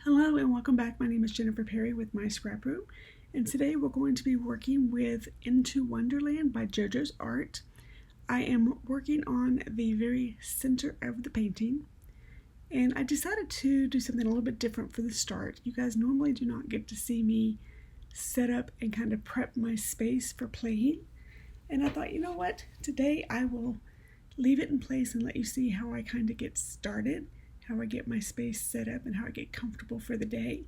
Hello and welcome back. My name is Jennifer Perry with My Scrap Room, and today we're going to be working with Into Wonderland by JoJo's Art. I am working on the very center of the painting, and I decided to do something a little bit different for the start. You guys normally do not get to see me set up and kind of prep my space for playing, and I thought, you know what, today I will leave it in place and let you see how I kind of get started, how I get my space set up, and how I get comfortable for the day.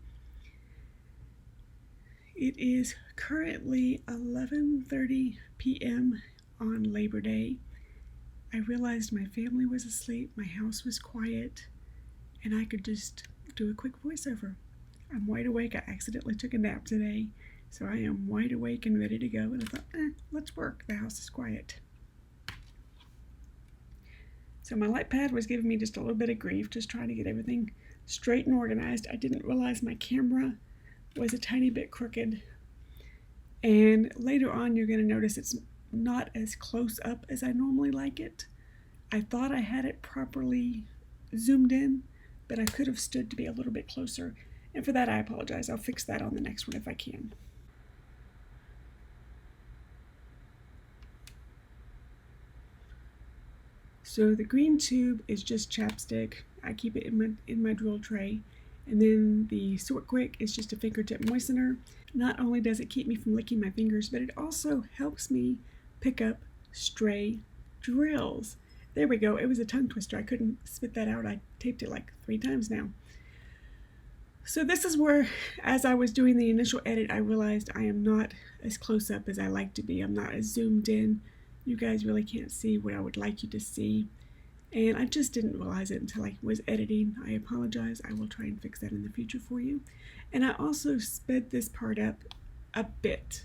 It is currently 11:30 p.m. on Labor Day. I realized my family was asleep, my house was quiet, and I could just do a quick voiceover. I'm wide awake. I accidentally took a nap today, so I am wide awake and ready to go, and I thought, let's work. The house is quiet. So my light pad was giving me just a little bit of grief, just trying to get everything straight and organized. I didn't realize my camera was a tiny bit crooked. And later on, you're going to notice it's not as close up as I normally like it. I thought I had it properly zoomed in, but I could have stood to be a little bit closer. And for that, I apologize. I'll fix that on the next one if I can. So the green tube is just chapstick. I keep it in my drill tray. And then the Sort Quick is just a fingertip moistener. Not only does it keep me from licking my fingers, but it also helps me pick up stray drills. There we go. It was a tongue twister. I couldn't spit that out. I taped it like 3 times now. So this is where, as I was doing the initial edit, I realized I am not as close up as I like to be. I'm not as zoomed in. You guys really can't see what I would like you to see. And I just didn't realize it until I was editing. I apologize. I will try and fix that in the future for you. And I also sped this part up a bit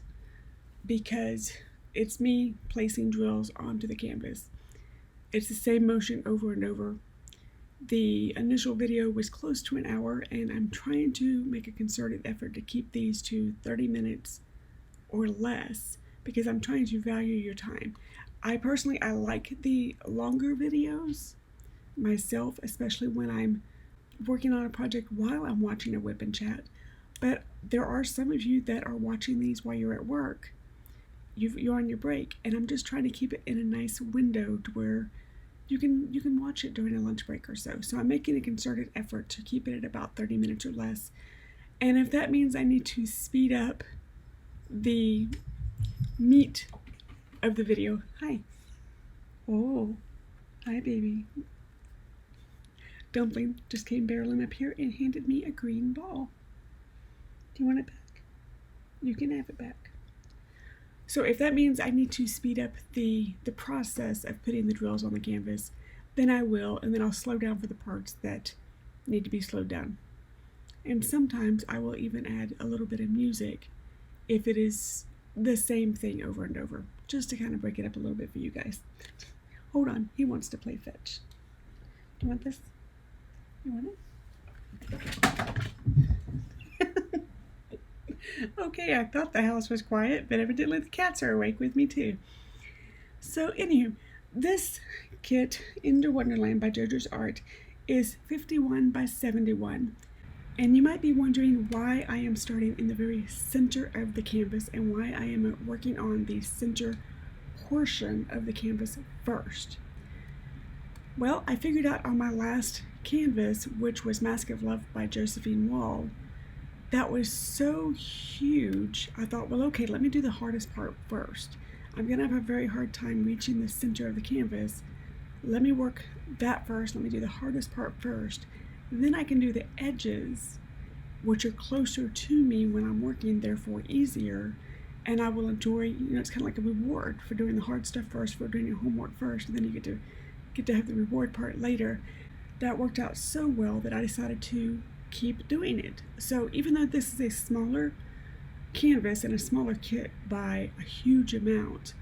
because it's me placing drills onto the canvas. It's the same motion over and over. The initial video was close to an hour, and I'm trying to make a concerted effort to keep these to 30 minutes or less, because I'm trying to value your time. I like the longer videos myself, especially when I'm working on a project while I'm watching a WIP and chat. But there are some of you that are watching these while you're at work. You're on your break, and I'm just trying to keep it in a nice window to where you can watch it during a lunch break or so. So I'm making a concerted effort to keep it at about 30 minutes or less. And if that means I need to speed up the meat of the video. Hi. Oh, hi baby. Dumpling just came barreling up here and handed me a green ball. Do you want it back? You can have it back. So if that means I need to speed up the process of putting the drills on the canvas, then I will, and then I'll slow down for the parts that need to be slowed down. And sometimes I will even add a little bit of music if it is the same thing over and over, just to kind of break it up a little bit for you guys. Hold on, he wants to play fetch. Do you want this? You want it? Okay, I thought the house was quiet, but evidently the cats are awake with me too. So anywho, this kit, Into Wonderland by JoJo's Art, is 51 by 71. And you might be wondering why I am starting in the very center of the canvas and why I am working on the center portion of the canvas first. Well, I figured out on my last canvas, which was Mask of Love by Josephine Wall, that was so huge. I thought, well, okay, let me do the hardest part first. I'm going to have a very hard time reaching the center of the canvas. Let me work that first. Let me do the hardest part first. Then I can do the edges, which are closer to me when I'm working, therefore easier, and I will enjoy, it's kind of like a reward for doing the hard stuff first, for doing your homework first, and then you get to have the reward part later. That worked out so well that I decided to keep doing it. So even though this is a smaller canvas and a smaller kit by a huge amount,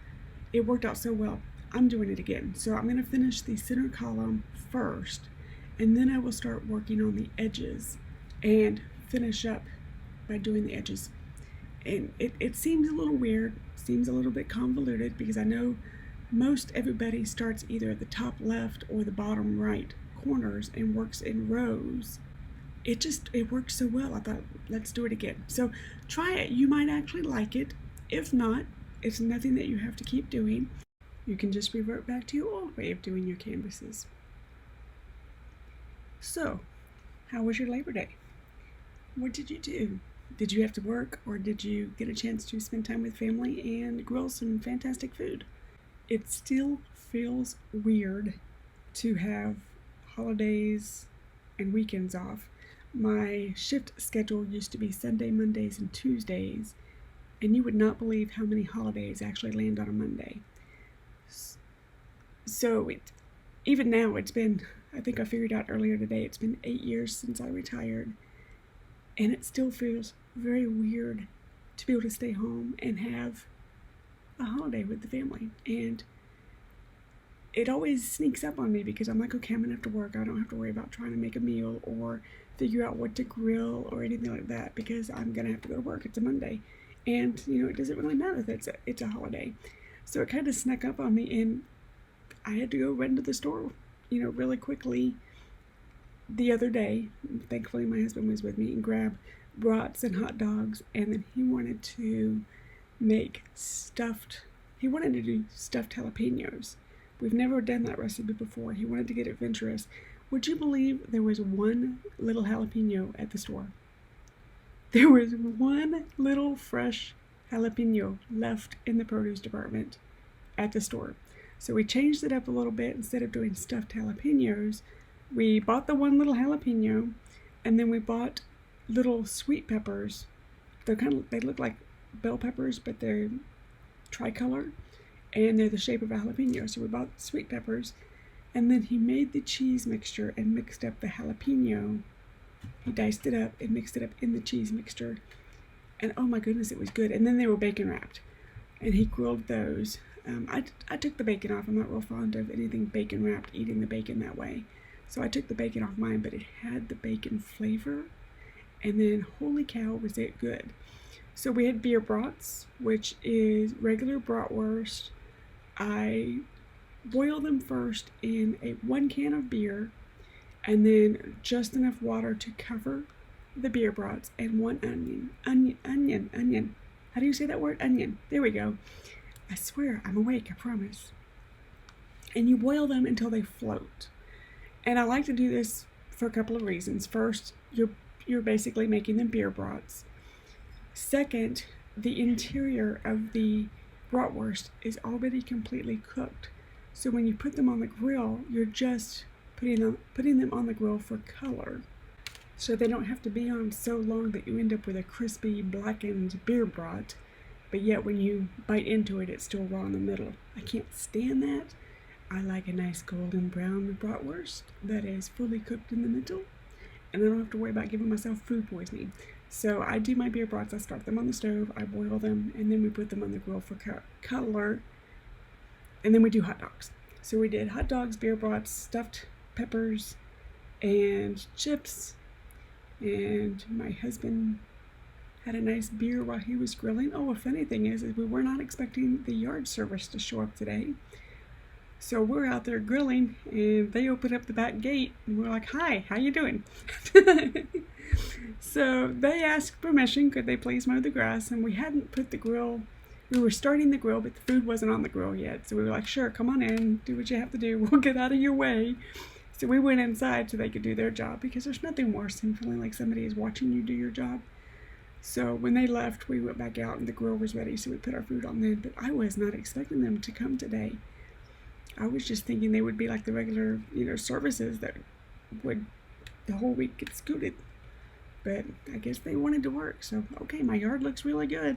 it worked out so well. I'm doing it again. So I'm going to finish the center column first, and then I will start working on the edges and finish up by doing the edges. And it seems a little weird, seems a little bit convoluted, because I know most everybody starts either at the top left or the bottom right corners and works in rows. it worked so well. I thought, let's do it again. So try it. You might actually like it. If not, it's nothing that you have to keep doing. You can just revert back to your old way of doing your canvases. So, how was your Labor Day? What did you do? Did you have to work, or did you get a chance to spend time with family and grill some fantastic food? It still feels weird to have holidays and weekends off. My shift schedule used to be Sunday, Mondays, and Tuesdays, and you would not believe how many holidays actually land on a Monday. So even now, it's been, I think I figured out earlier today, it's been 8 years since I retired, and it still feels very weird to be able to stay home and have a holiday with the family. And it always sneaks up on me because I'm like, okay, I'm gonna have to work. I don't have to worry about trying to make a meal or figure out what to grill or anything like that because I'm gonna have to go to work. It's a Monday, and it doesn't really matter that it's a holiday. So it kind of snuck up on me, and I had to go run to the store, really quickly the other day. Thankfully, my husband was with me, and grab brats and hot dogs, and then he wanted to make he wanted to do stuffed jalapenos. We've never done that recipe before. He wanted to get adventurous. Would you believe there was one little jalapeno at the store? There was one little fresh jalapeno left in the produce department at the store. So we changed it up a little bit. Instead of doing stuffed jalapenos, we bought the one little jalapeno, and then we bought little sweet peppers. They look like bell peppers, but they're tricolor, and they're the shape of a jalapeno. So we bought sweet peppers, and then he made the cheese mixture and mixed up the jalapeno. He diced it up and mixed it up in the cheese mixture, and oh my goodness, it was good. And then they were bacon wrapped, and he grilled those. I took the bacon off. I'm not real fond of anything bacon wrapped, eating the bacon that way. So I took the bacon off mine, but it had the bacon flavor, and then holy cow, was it good. So we had beer brats, which is regular bratwurst. I boil them first in 1 can of beer, and then just enough water to cover the beer brats, and 1 onion. How do you say that word? Onion. There we go. I swear, I'm awake, I promise. And you boil them until they float. And I like to do this for a couple of reasons. First, you're basically making them beer brats. Second, the interior of the bratwurst is already completely cooked. So when you put them on the grill, you're just putting them on the grill for color. So they don't have to be on so long that you end up with a crispy, blackened beer brat, but yet when you bite into it, it's still raw in the middle. I can't stand that. I like a nice golden brown bratwurst that is fully cooked in the middle, and I don't have to worry about giving myself food poisoning. So I do my beer brats. I start them on the stove, I boil them, and then we put them on the grill for color, and then we do hot dogs. So we did hot dogs, beer brats, stuffed peppers, and chips, and my husband had a nice beer while he was grilling. Oh, a funny thing is we were not expecting the yard service to show up today. So we're out there grilling, and they open up the back gate, and we're like, hi, how you doing? So they asked permission, could they please mow the grass? And we hadn't put the grill, we were starting the grill, but the food wasn't on the grill yet. So we were like, sure, come on in, do what you have to do, we'll get out of your way. So we went inside so they could do their job, because there's nothing worse than feeling like somebody is watching you do your job. So when they left, we went back out, and the grill was ready, so we put our food on then. But I was not expecting them to come today. I was just thinking they would be like the regular, services that would the whole week get scooted. But I guess they wanted to work. So, okay, my yard looks really good.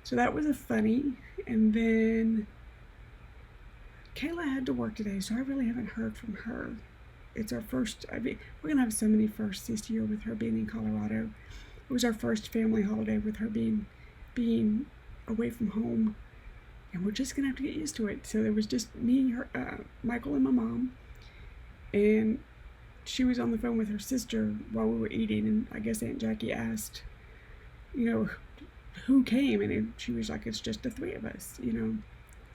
So that was a funny. And then Kayla had to work today, so I really haven't heard from her. It's our first, we're going to have so many firsts this year with her being in Colorado. It was our first family holiday with her being away from home. And we're just going to have to get used to it. So there was just me, her, Michael, and my mom. And she was on the phone with her sister while we were eating. And I guess Aunt Jackie asked, who came? And she was like, it's just the 3 of us,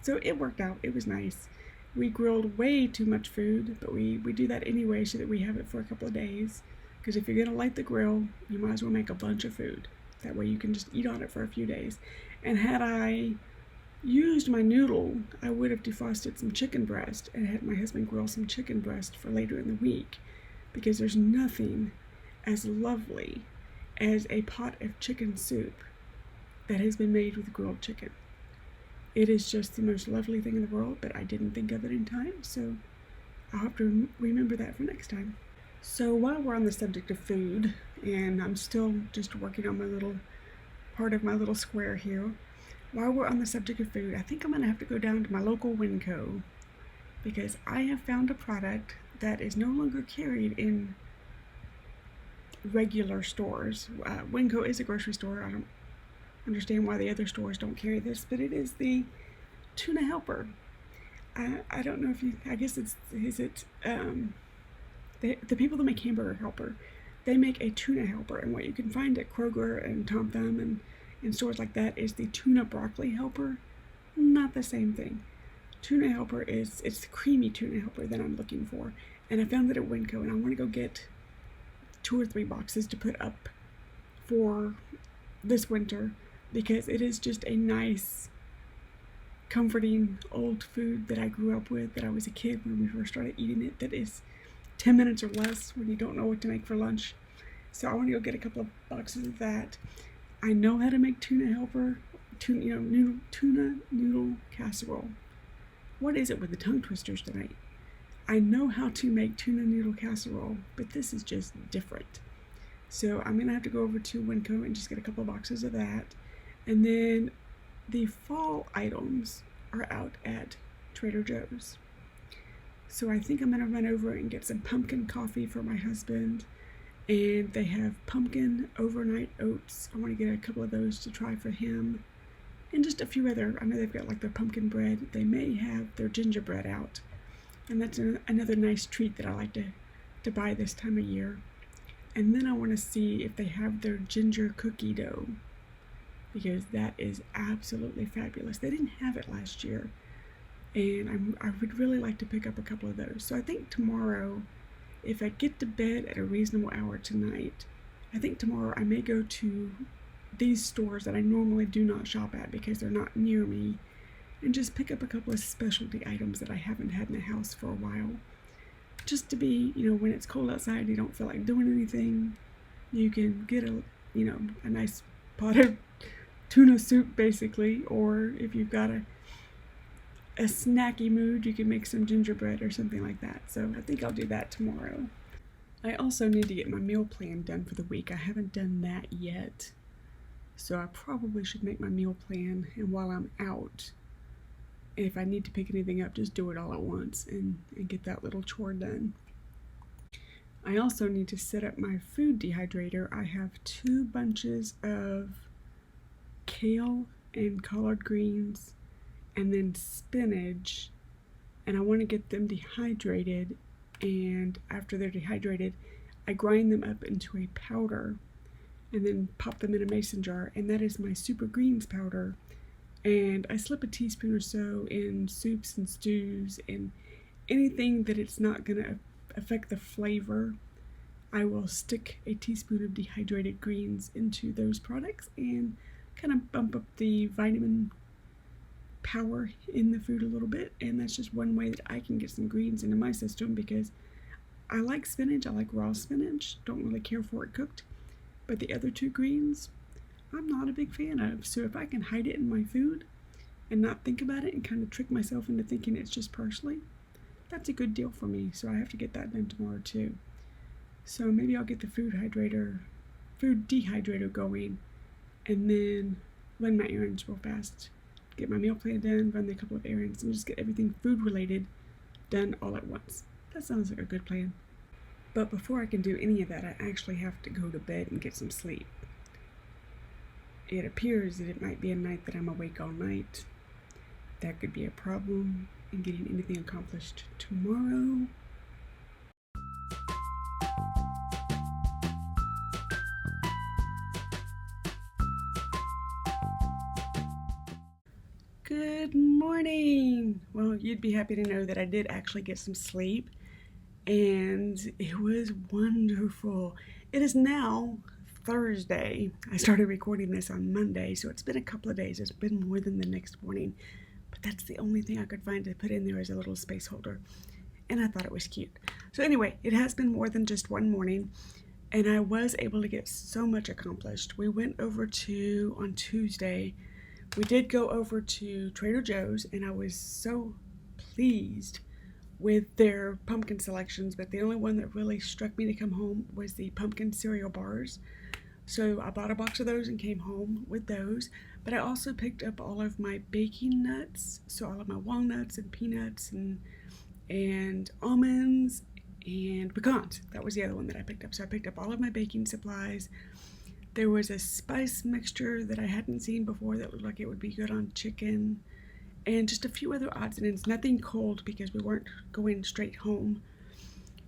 So it worked out. It was nice. We grilled way too much food, but we do that anyway so that we have it for a couple of days. Because if you're going to light the grill, you might as well make a bunch of food. That way you can just eat on it for a few days. And had I used my noodle, I would have defrosted some chicken breast and had my husband grill some chicken breast for later in the week. Because there's nothing as lovely as a pot of chicken soup that has been made with grilled chicken. It is just the most lovely thing in the world, but I didn't think of it in time, so I'll have to remember that for next time. So while we're on the subject of food, and I'm still just working on my little part of my little square here, while we're on the subject of food, I think I'm going to have to go down to my local Winco, because I have found a product that is no longer carried in regular stores. Winco is a grocery store. I don't understand why the other stores don't carry this, but it is the tuna helper. I don't know if you, I guess the people that make hamburger helper, they make a tuna helper, and what you can find at Kroger and Tom Thumb and stores like that is the tuna broccoli helper. Not the same thing. Tuna helper it's the creamy tuna helper that I'm looking for, and I found it at Winco, and I want to go get 2 or 3 boxes to put up for this winter, because it is just a nice, comforting old food that I grew up with, that I was a kid when we first started eating it, that is 10 minutes or less when you don't know what to make for lunch. So I want to go get a couple of boxes of that. I know how to make tuna helper, tuna noodle casserole. What is it with the tongue twisters tonight? I know how to make tuna noodle casserole, but this is just different. So I'm going to have to go over to Winco and just get a couple of boxes of that. And then the fall items are out at Trader Joe's. So I think I'm going to run over and get some pumpkin coffee for my husband. And they have pumpkin overnight oats. I want to get a couple of those to try for him. And just a few other, I know they've got like their pumpkin bread. They may have their gingerbread out. And that's another nice treat that I like to buy this time of year. And then I want to see if they have their ginger cookie dough, because that is absolutely fabulous. They didn't have it last year, and I would really like to pick up a couple of those. So I think tomorrow, if I get to bed at a reasonable hour tonight, I think tomorrow I may go to these stores that I normally do not shop at because they're not near me, and just pick up a couple of specialty items that I haven't had in the house for a while. Just to be, when it's cold outside, you don't feel like doing anything, you can get a nice pot of tuna soup basically, or if you've got a snacky mood, you can make some gingerbread or something like that. So I think I'll do that tomorrow. I also need to get my meal plan done for the week. I haven't done that yet, so I probably should make my meal plan, and while I'm out, if I need to pick anything up, just do it all at once and get that little chore done. I also need to set up my food dehydrator. I have 2 bunches of kale and collard greens and then spinach, and I want to get them dehydrated, and after they're dehydrated, I grind them up into a powder and then pop them in a mason jar, and that is my super greens powder. And I slip a teaspoon or so in soups and stews and anything that it's not going to affect the flavor. I will stick a teaspoon of dehydrated greens into those products and kind of bump up the vitamin power in the food a little bit. And that's just one way that I can get some greens into my system, because I like spinach. I like raw spinach. Don't really care for it cooked. But the other 2 greens, I'm not a big fan of. So if I can hide it in my food and not think about it and kind of trick myself into thinking it's just parsley, that's a good deal for me. So I have to get that done tomorrow too. So maybe I'll get the food dehydrator going, and then run my errands real fast. Get my meal plan done, run a couple of errands, and just get everything food related done all at once. That sounds like a good plan. But before I can do any of that, I actually have to go to bed and get some sleep. It appears that it might be a night that I'm awake all night. That could be a problem in getting anything accomplished tomorrow. Good morning! Well, you'd be happy to know that I did actually get some sleep. and it was wonderful. It is now Thursday. I started recording this on Monday, so it's been a couple of days. It's been more than the next morning, but that's the only thing I could find to put in there as a little space holder, and I thought it was cute. So anyway, it has been more than just one morning, and I was able to get so much accomplished. We went over to, on Tuesday, we did go over to Trader Joe's, and I was so pleased with their pumpkin selections, but the only one that really struck me to come home was the pumpkin cereal bars. So I bought a box of those and came home with those, but I also picked up all of my baking nuts, so all of my walnuts and peanuts and almonds and pecans. That was the other one that I picked up. So I picked up all of my baking supplies. There was a spice mixture that I hadn't seen before that looked like it would be good on chicken, and just a few other odds and ends, nothing cold because we weren't going straight home.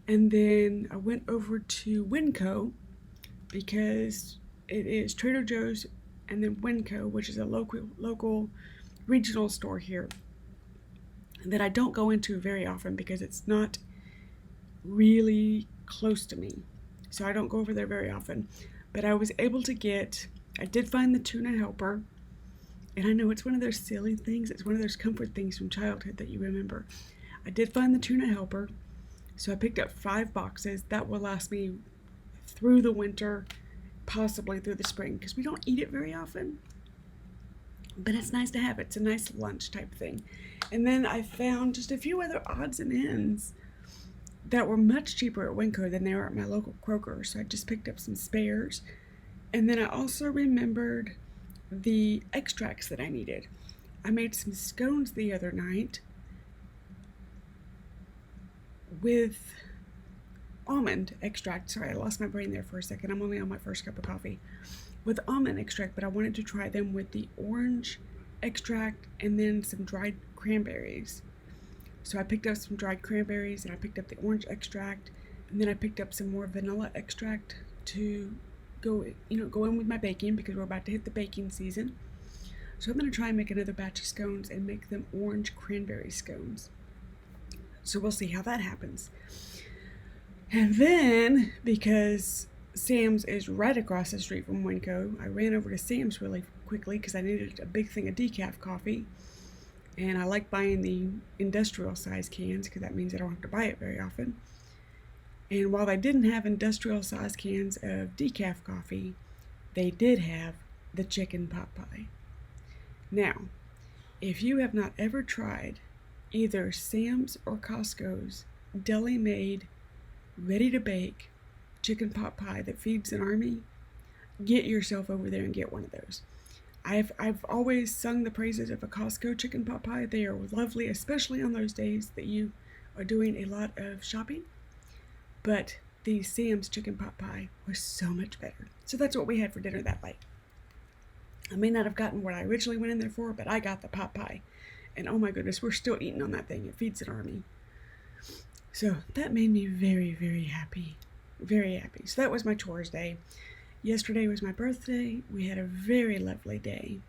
And then I went over to Winco because it is Trader Joe's and then Winco, which is a local regional store here that I don't go into very often because it's not really close to me. So I don't go over there very often. But I was able to I did find the tuna helper. And I know it's one of those silly things. It's one of those comfort things from childhood that you remember. I did find the tuna helper. So I picked up 5 boxes. That will last me through the winter, possibly through the spring, because we don't eat it very often. But it's nice to have it. It's a nice lunch type thing. And then I found just a few other odds and ends that were much cheaper at Winco than they were at my local Kroger. So I just picked up some spares. And then I also remembered the extracts that I needed. I made some scones the other night with almond extract. Sorry, I lost my brain there for a second. I'm only on my first cup of coffee. With almond extract, but I wanted to try them with the orange extract and then some dried cranberries. So I picked up some dried cranberries and I picked up the orange extract, and then I picked up some more vanilla extract to go in with my baking because we're about to hit the baking season. So I'm going to try and make another batch of scones and make them orange cranberry scones. So we'll see how that happens. And then, because Sam's is right across the street from Winco, I ran over to Sam's really quickly because I needed a big thing of decaf coffee. And I like buying the industrial size cans because that means I don't have to buy it very often. And while they didn't have industrial size cans of decaf coffee, they did have the chicken pot pie. Now, if you have not ever tried either Sam's or Costco's deli-made, ready-to-bake chicken pot pie that feeds an army, get yourself over there and get one of those. I've always sung the praises of a Costco chicken pot pie. They are lovely, especially on those days that you are doing a lot of shopping. But the Sam's chicken pot pie was so much better. So that's what we had for dinner that night. I may not have gotten what I originally went in there for, but I got the pot pie. And oh my goodness, we're still eating on that thing. It feeds an army. So that made me very, very happy. Very happy. So that was my chores day. Yesterday was my birthday. We had a very lovely day.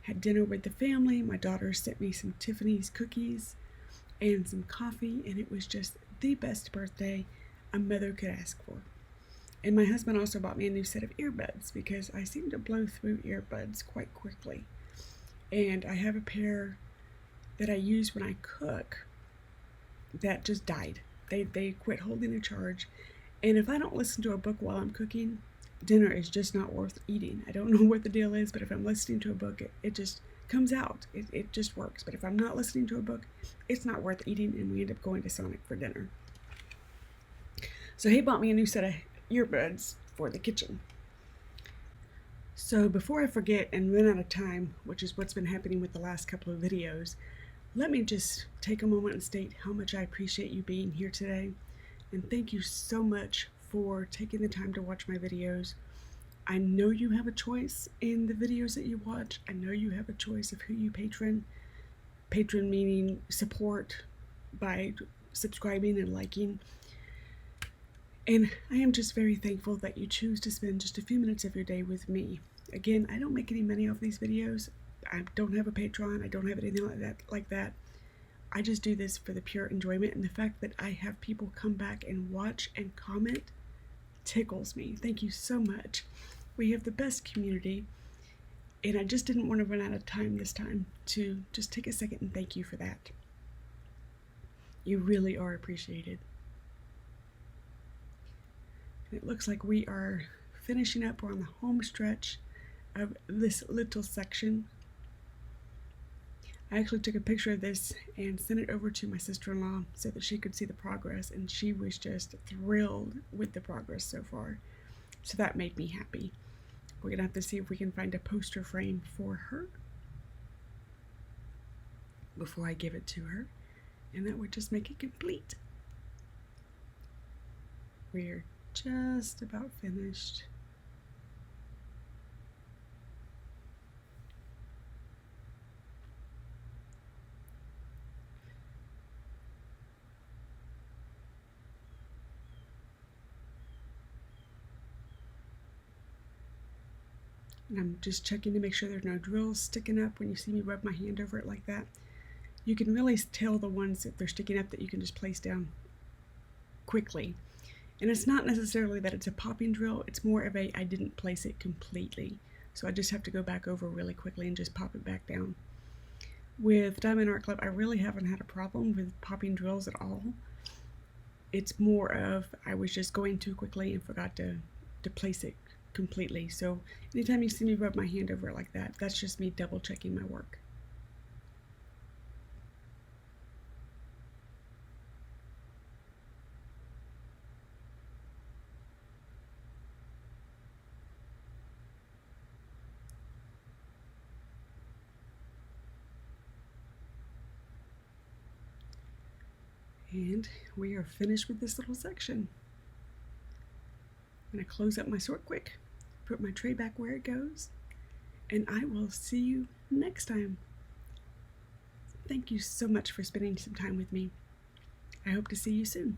Had dinner with the family. My daughter sent me some Tiffany's cookies and some coffee, and it was just the best birthday a mother could ask for. And my husband also bought me a new set of earbuds because I seem to blow through earbuds quite quickly. And I have a pair that I use when I cook that just died. They quit holding a charge. And if I don't listen to a book while I'm cooking, dinner is just not worth eating. I don't know what the deal is, but if I'm listening to a book, it just comes out. It just works. But if I'm not listening to a book, it's not worth eating, and we end up going to Sonic for dinner. So he bought me a new set of earbuds for the kitchen. So before I forget and run out of time, which is what's been happening with the last couple of videos, let me just take a moment and state how much I appreciate you being here today. And thank you so much for taking the time to watch my videos. I know you have a choice in the videos that you watch. I know you have a choice of who you patron. Patron meaning support by subscribing and liking. And I am just very thankful that you choose to spend just a few minutes of your day with me. Again, I don't make any money off these videos. I don't have a Patreon. I don't have anything like that. I just do this for the pure enjoyment, and the fact that I have people come back and watch and comment tickles me. Thank you so much. We have the best community, and I just didn't want to run out of time this time to just take a second and thank you for that. You really are appreciated. And it looks like we are finishing up. We're on the home stretch of this little section. I actually took a picture of this and sent it over to my sister-in-law so that she could see the progress, and she was just thrilled with the progress so far. So that made me happy. We're gonna have to see if we can find a poster frame for her before I give it to her, and that would just make it complete. We're just about finished. And I'm just checking to make sure there's no drills sticking up when you see me rub my hand over it like that. You can really tell the ones that they're sticking up that you can just place down quickly. And it's not necessarily that it's a popping drill, it's more of a I didn't place it completely. So I just have to go back over really quickly and just pop it back down. With Diamond Art Club, I really haven't had a problem with popping drills at all. It's more of I was just going too quickly and forgot to place it completely. So anytime you see me rub my hand over it like that, that's just me double checking my work. And we are finished with this little section. I'm going to close up my sort quick, put my tray back where it goes, and I will see you next time. Thank you so much for spending some time with me. I hope to see you soon.